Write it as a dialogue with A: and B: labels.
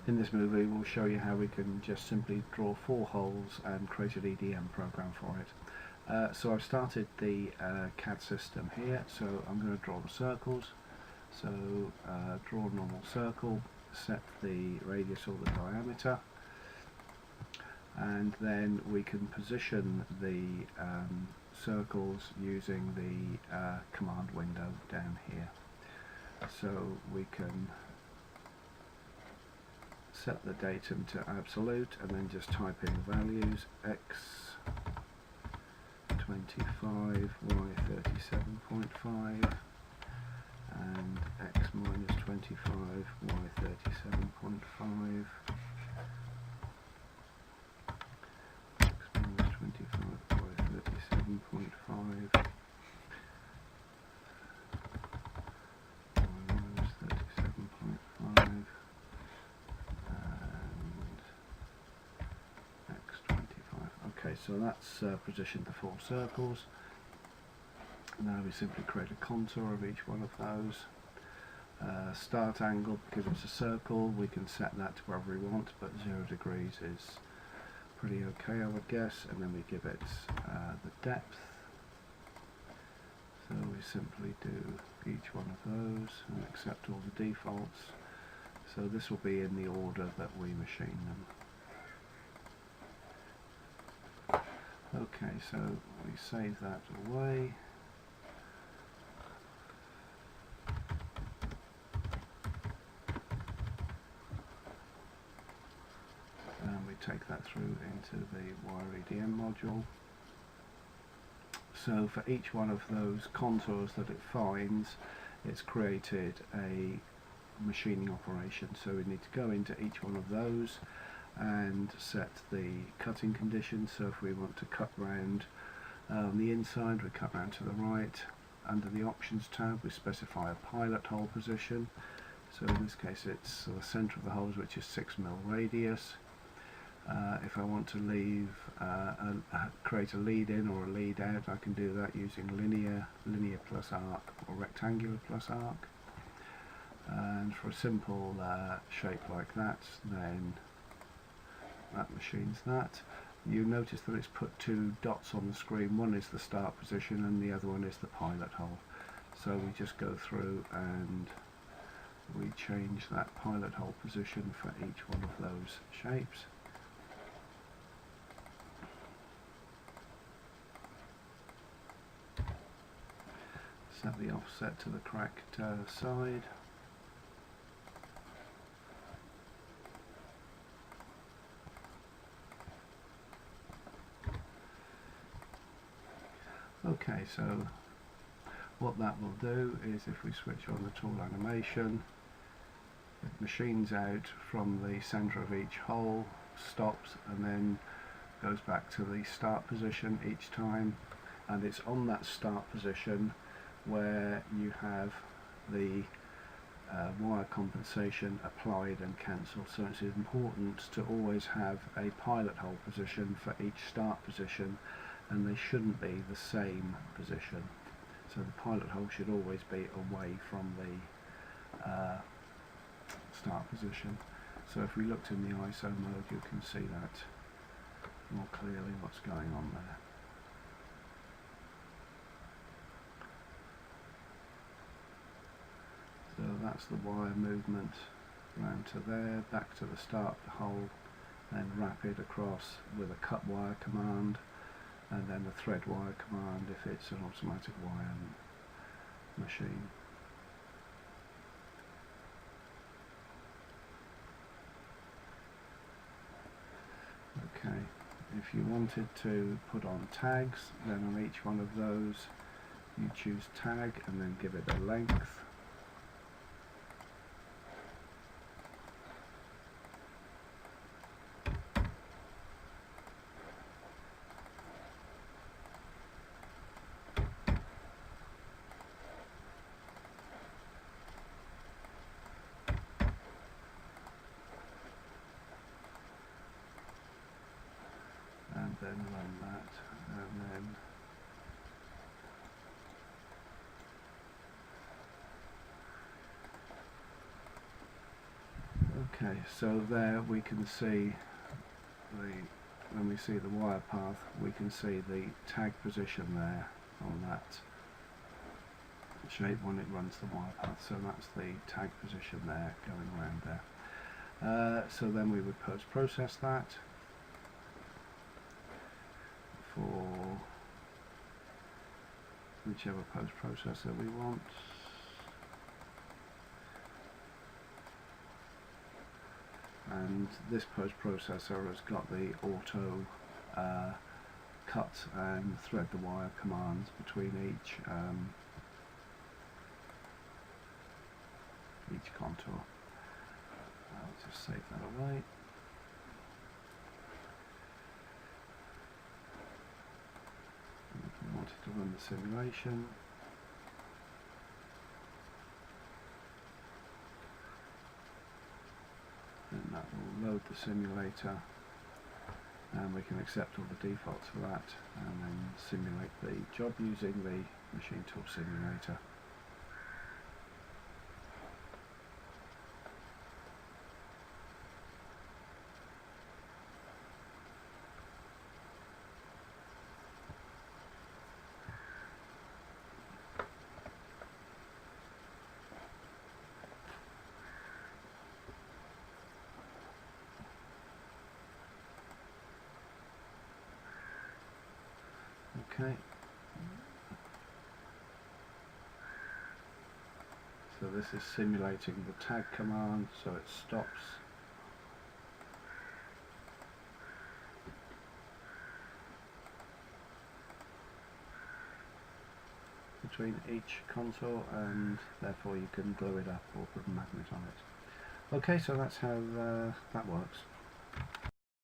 A: In this movie we'll show you how we can just simply draw 4 holes and create an EDM program for it. So I've started the CAD system here, so I'm going to draw the circles. So draw a normal circle, set the radius or the diameter, and then we can position the circles using the command window down here. So we can set the datum to absolute and then just type in values: x 25, y 37.5 and x minus 25, y 37.5, x minus 25, y 37.5, y minus 37.5, and x 25. Okay, so that's positioned the 4 circles. Now we simply create a contour of each one of those. Start angle, because it's a circle, we can set that to wherever we want, but 0 degrees is pretty okay, I would guess. And then we give it the depth. So we simply do each one of those and accept all the defaults. So this will be in the order that we machine them. Okay, so we save that away. Take that through into the wire EDM module. So for each one of those contours that it finds, it's created a machining operation. So we need to go into each one of those and set the cutting conditions. So if we want to cut round on the inside, we cut round to the right. Under the options tab we specify a pilot hole position. So in this case it's the centre of the holes, which is 6 mm radius. If I want to leave create a lead in or a lead out, I can do that using linear plus arc, or rectangular plus arc. And for a simple shape like that, then that machines that. You notice that it's put 2 dots on the screen. One is the start position and the other one is the pilot hole. So we just go through and we change that pilot hole position for each one of those shapes. Set the offset to the correct side. Okay, so what that will do is, if we switch on the tool animation, it machines out from the centre of each hole, stops, and then goes back to the start position each time, and it's on that start position where you have the wire compensation applied and cancelled. So it's important to always have a pilot hole position for each start position, and they shouldn't be the same position. So the pilot hole should always be away from the start position. So if we looked in the ISO mode, you can see that more clearly what's going on there. So that's the wire movement round to there, back to the start hole, then rapid across with a cut wire command, and then the thread wire command if it's an automatic wire machine. Okay, if you wanted to put on tags, then on each one of those you choose tag and then give it a length. And then run that, and then Okay, so there we can see when we see the wire path, we can see the tag position there on that shape when it runs the wire path. So that's the tag position there going around there. So then we would post-process that for whichever post-processor we want. And this post-processor has got the auto cut and thread the wire commands between each contour. I'll just save that away. And if we wanted to run the simulation, then that will load the simulator, and we can accept all the defaults for that and then simulate the job using the machine tool simulator. Okay, so this is simulating the tag command, so it stops between each contour, and therefore you can glue it up or put a magnet on it. Okay, so that's how that works.